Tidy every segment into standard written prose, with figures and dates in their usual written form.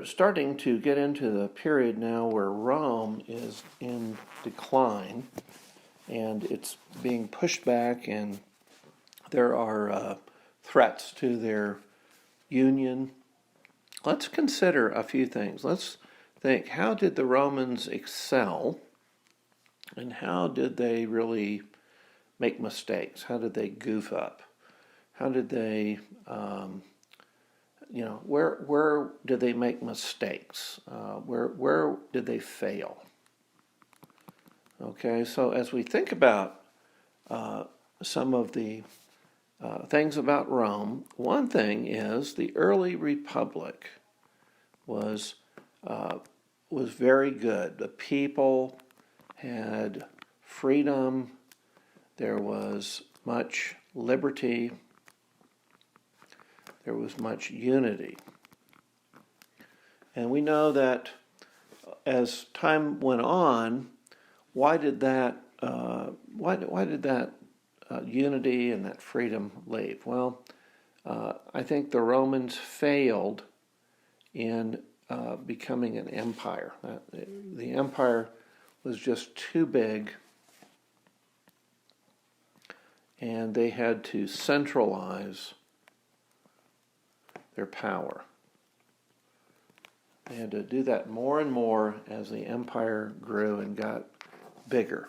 starting to get into the period now where Rome is in decline, and it's being pushed back, and there are threats to their union. Let's consider a few things. Let's think, how did the Romans excel, and how did they really make mistakes? How did they goof up? How did they, where did they make mistakes? Where did they fail? Okay, so as we think about some of the things about Rome, one thing is the early republic was very good. The people had freedom. There was much liberty. There was much unity. And we know that as time went on, why did that unity and that freedom leave? Well, I think the Romans failed in becoming an empire. The empire was just too big, and they had to centralize their power. They had to do that more and more as the empire grew and got bigger.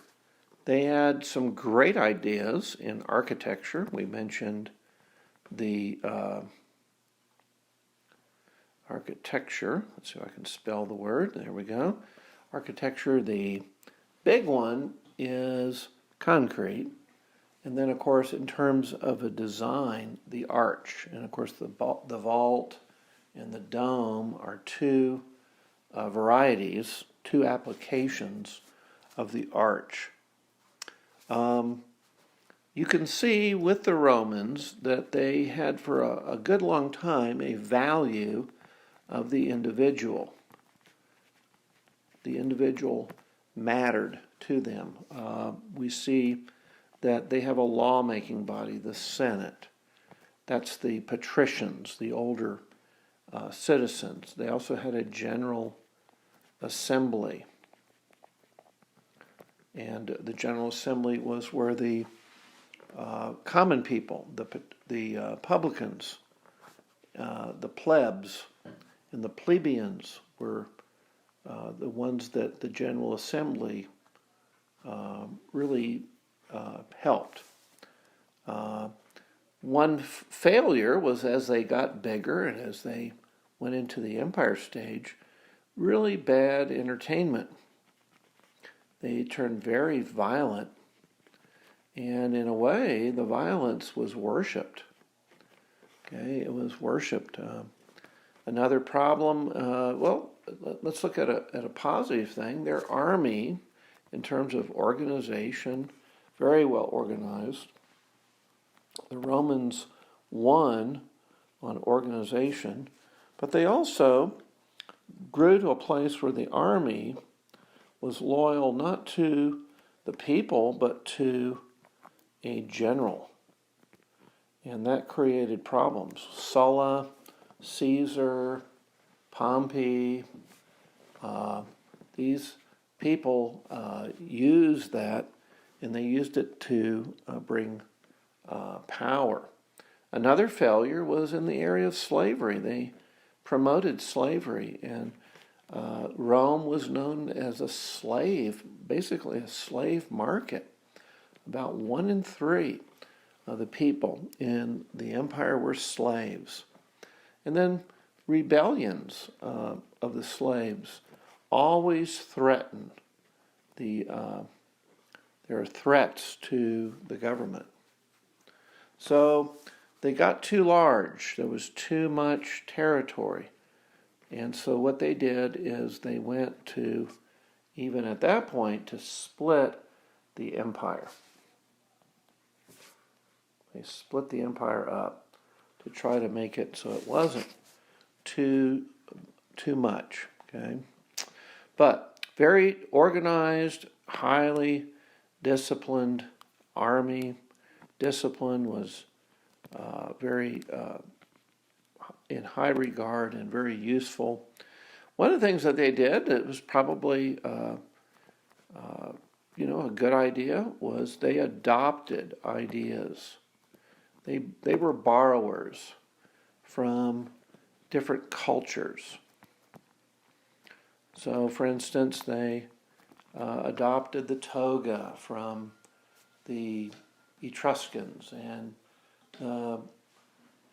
They had some great ideas in architecture. We mentioned the architecture. Let's see if I can spell the word. There we go. Architecture, the big one is concrete. And then, of course, in terms of a design, the arch. And, of course, the vault and the dome are two varieties, two applications of the arch. You can see with the Romans that they had for a good long time a value of the individual. The individual mattered to them. We see that they have a lawmaking body, the Senate. That's the patricians, the older citizens. They also had a general assembly. And the General Assembly was where the common people, the publicans, the plebs, and the plebeians were the ones that the General Assembly really helped. One failure was as they got bigger and as they went into the empire stage, really bad entertainment. They turned very violent, and in a way, the violence was worshipped. Okay, it was worshipped. Another problem, let's look at a positive thing. Their army, in terms of organization, very well organized. The Romans won on organization, but they also grew to a place where the army was loyal not to the people, but to a general. And that created problems. Sulla, Caesar, Pompey, these people used that, and they used it to bring power. Another failure was in the area of slavery. They promoted slavery, and Rome was known as a slave, basically a slave market. About 1 in 3 of the people in the empire were slaves. And then rebellions of the slaves always threatened there are threats to the government. So they got too large. There was too much territory. And so what they did is they went to, even at that point, to split the empire. They split the empire up to try to make it so it wasn't too much. Okay, but very organized, highly disciplined army. Discipline was very in high regard and very useful. One of the things that they did, it was probably a good idea, was they adopted ideas. They were borrowers from different cultures. So, for instance, they adopted the toga from the Etruscans, and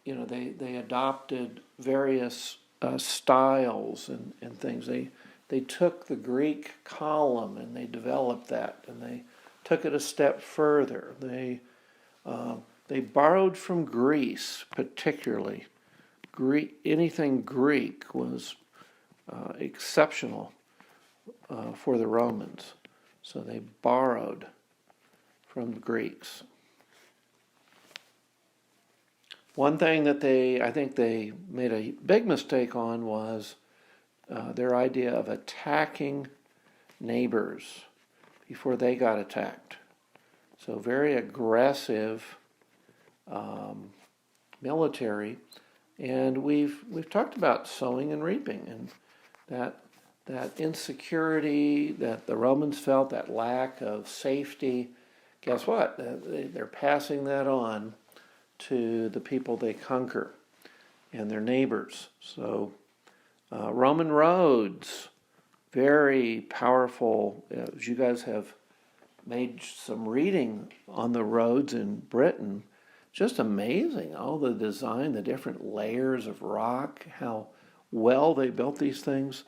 they adopted various styles and things. They took the Greek column and they developed that, and they took it a step further. They borrowed from Greece, particularly. Anything Greek was exceptional for the Romans, so they borrowed from the Greeks. One thing that I think they made a big mistake on was their idea of attacking neighbors before they got attacked. So very aggressive military, and we've talked about sowing and reaping, and that insecurity that the Romans felt, that lack of safety. Guess what? They're passing that on to the people they conquer and their neighbors. So Roman roads, very powerful. As you guys have made some reading on the roads in Britain, just amazing. All the design, the different layers of rock, how well they built these things.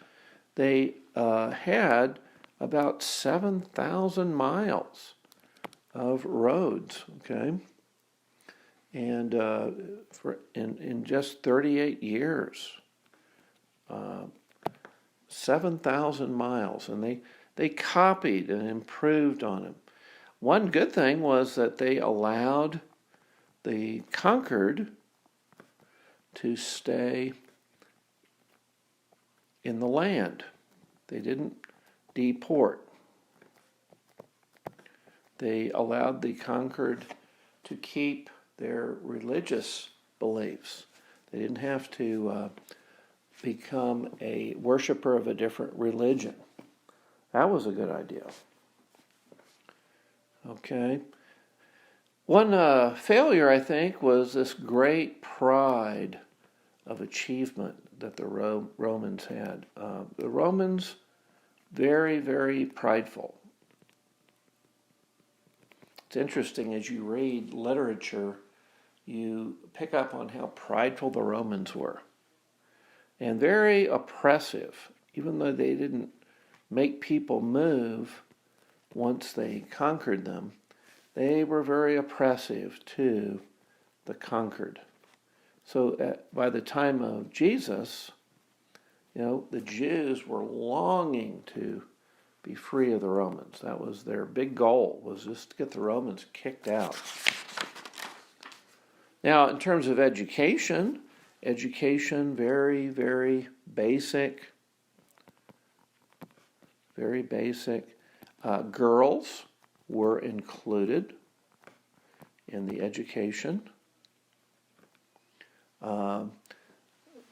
They had about 7,000 miles of roads, okay? And in just 38 years, 7,000 miles, and they copied and improved on them. One good thing was that they allowed the conquered to stay in the land. They didn't deport. They allowed the conquered to keep their religious beliefs. They didn't have to become a worshiper of a different religion. That was a good idea. Okay. One failure, I think, was this great pride of achievement that the Romans had. The Romans, very, very prideful. It's interesting, as you read literature, you pick up on how prideful the Romans were. And very oppressive, even though they didn't make people move once they conquered them. They were very oppressive to the conquered. So by the time of Jesus, the Jews were longing to be free of the Romans. That was their big goal, was just to get the Romans kicked out. Now, in terms of education, very, very basic. Very basic. Girls were included in the education.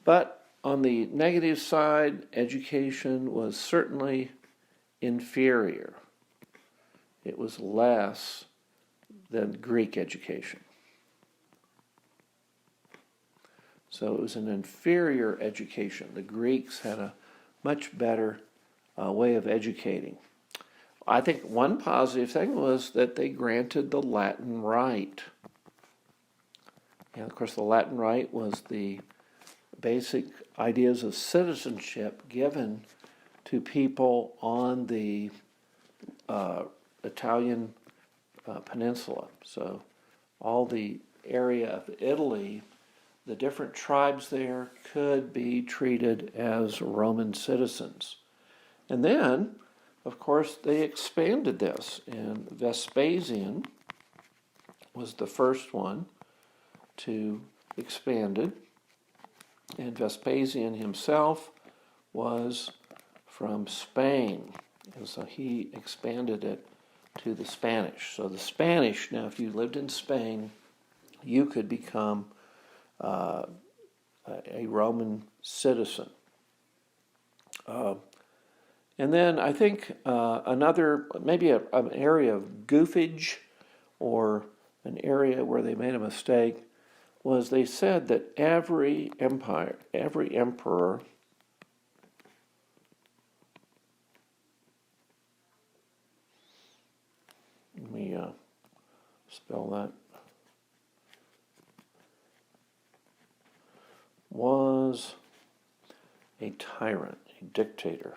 But on the negative side, education was certainly inferior. It was less than Greek education. So it was an inferior education. The Greeks had a much better way of educating. I think one positive thing was that they granted the Latin Rite. And of course, the Latin Rite was the basic ideas of citizenship given to people on the Italian peninsula. So all the area of Italy, the different tribes there could be treated as Roman citizens. And then, of course, they expanded this, and Vespasian was the first one to expand it. And Vespasian himself was from Spain, and so he expanded it to the Spanish. So the Spanish, now if you lived in Spain, you could become a Roman citizen. Uh, and then I think another, maybe an area of goofage or an area where they made a mistake was they said that every empire, every emperor let me spell that, was a tyrant, a dictator.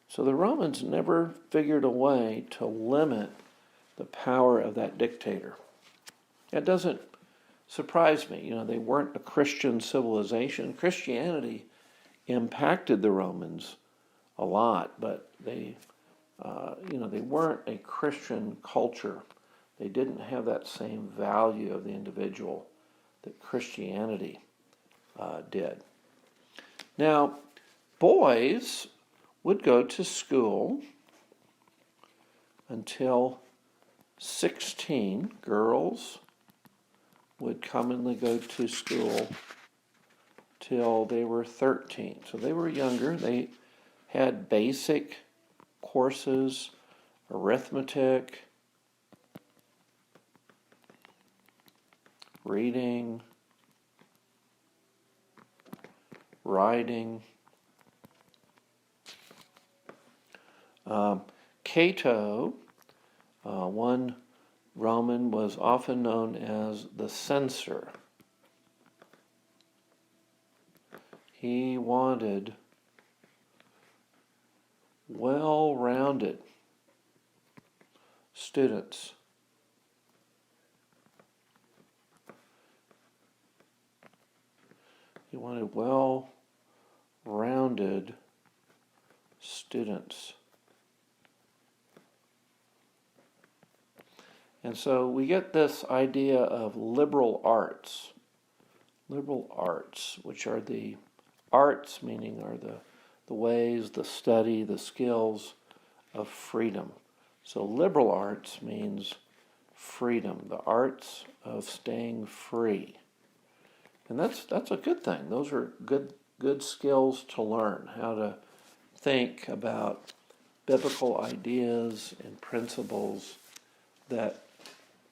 So the Romans never figured a way to limit the power of that dictator. That doesn't surprise me. You know, they weren't a Christian civilization. Christianity impacted the Romans a lot, but they weren't a Christian culture. They didn't have that same value of the individual that Christianity did. Now, boys would go to school until 16. Girls would commonly go to school till they were 13. So they were younger. They had basic courses, arithmetic, reading, writing. Cato, one Roman, was often known as the censor. He wanted well-rounded students. He wanted well-rounded students. And so we get this idea of liberal arts. Liberal arts, which are the arts, meaning are the ways, the study, the skills of freedom. So liberal arts means freedom, the arts of staying free. And that's a good thing. Those are good skills to learn, how to think about biblical ideas and principles that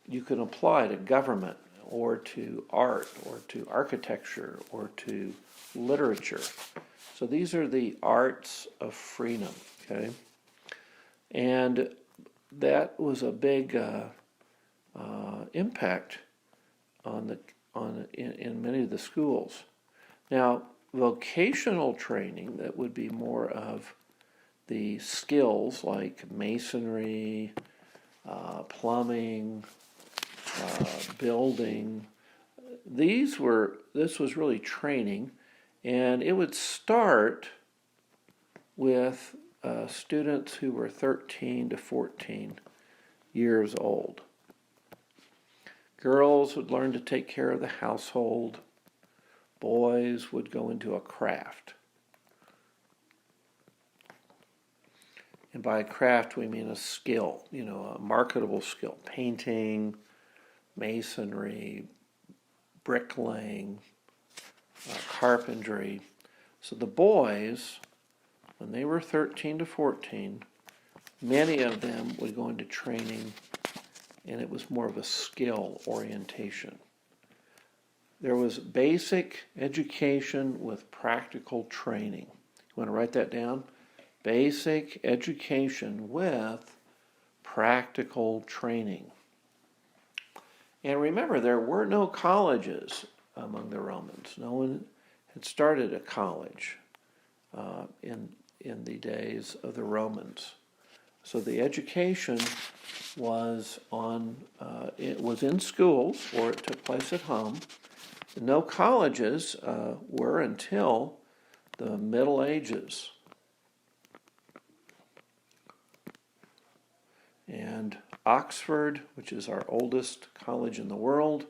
you can apply to government or to art or to architecture or to literature. So these are the arts of freedom, okay? And that was a big impact in many of the schools. Now, vocational training, that would be more of the skills like masonry, plumbing, building. This was really training, and it would start with students who were 13 to 14 years old. Girls would learn to take care of the household. Boys would go into a craft. And by a craft, we mean a skill, a marketable skill. Painting, masonry, bricklaying, carpentry. So the boys, when they were 13 to 14, many of them would go into training, and it was more of a skill orientation. There was basic education with practical training. You want to write that down? Basic education with practical training. And remember, there were no colleges among the Romans. No one had started a college in the days of the Romans. So the education was it was in schools, or it took place at home. No colleges were until the Middle Ages. And Oxford, which is our oldest college in the world,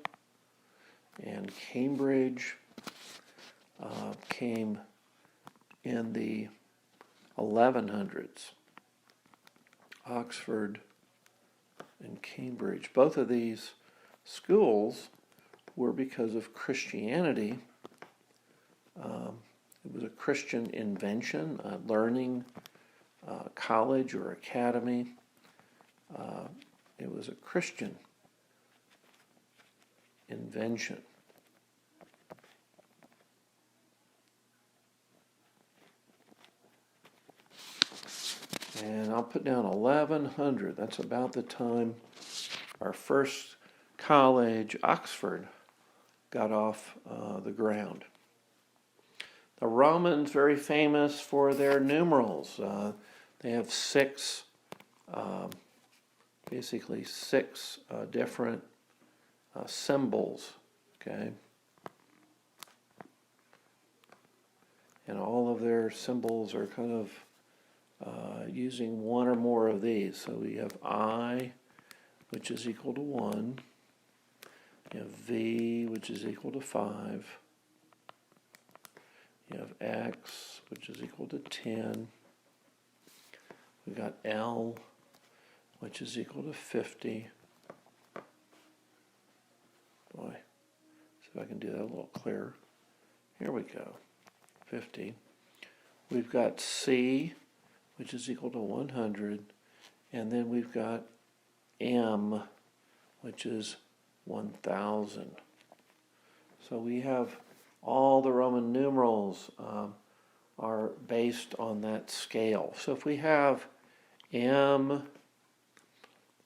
and Cambridge came in the 1100s. Oxford and Cambridge. Both of these schools were because of Christianity, It was a Christian invention, a learning college or academy. It was a Christian invention. And I'll put down 1100. That's about the time our first college, Oxford, got off the ground. The Romans, very famous for their numerals. They have basically six different symbols, okay? And all of their symbols are kind of using one or more of these. So we have I, which is equal to 1. You have V, which is equal to 5. You have X, which is equal to 10. We got L, which is equal to 50. Boy, see if I can do that a little clearer. Here we go, 50. We've got C, which is equal to 100. And then we've got M, which is 1,000. So we have all the Roman numerals are based on that scale. So if we have M,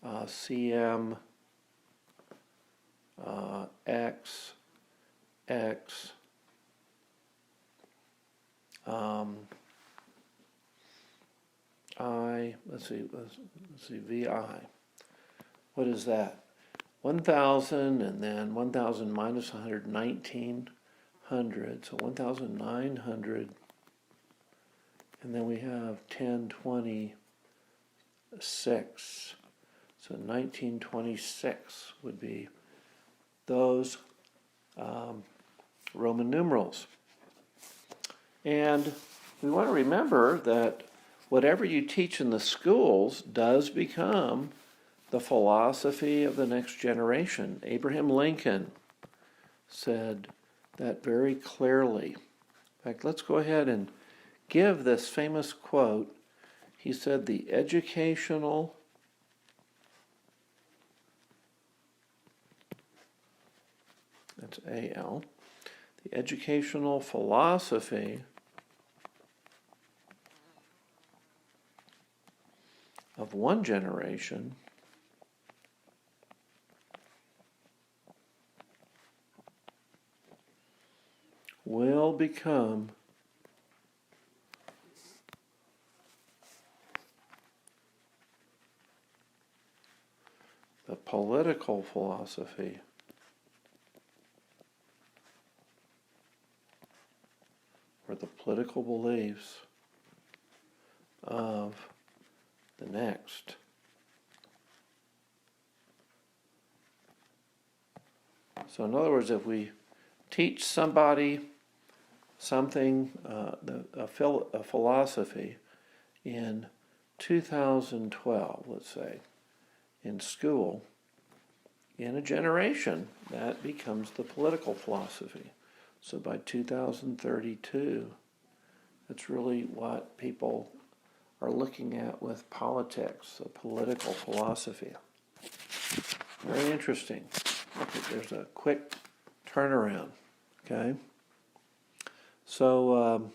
CM, X, X, I, let's see, VI. What is that? 1,000, and then 1,000 minus 100, 1,900. So 1,900. And then we have 1026. So 1926 would be those Roman numerals. And we want to remember that whatever you teach in the schools does become the philosophy of the next generation. Abraham Lincoln said that very clearly. In fact, let's go ahead and give this famous quote. He said, the educational that's A-L, the educational philosophy of one generation will become the political philosophy or the political beliefs of the next. So in other words, if we teach somebody something, a philosophy in 2012, let's say, in school, in a generation, that becomes the political philosophy. So by 2032, that's really what people are looking at with politics, the political philosophy. Very interesting. There's a quick turnaround, okay? So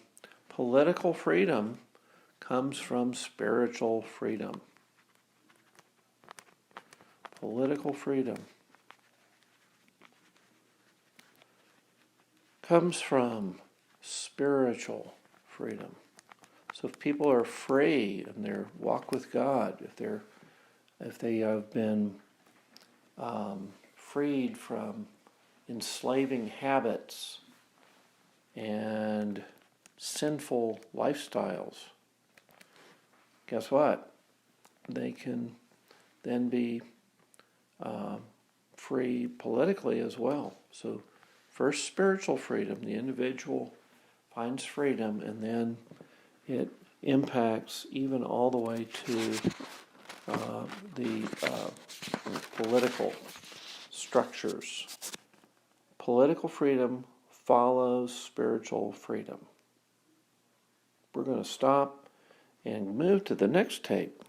political freedom comes from spiritual freedom. Political freedom comes from spiritual freedom. So if people are free in their walk with God, if they have been freed from enslaving habits and sinful lifestyles, guess what? They can then be free politically as well. So first spiritual freedom, the individual finds freedom, and then it impacts even all the way to the political structures. Political freedom follows spiritual freedom. we're going to stop and move to the next tape.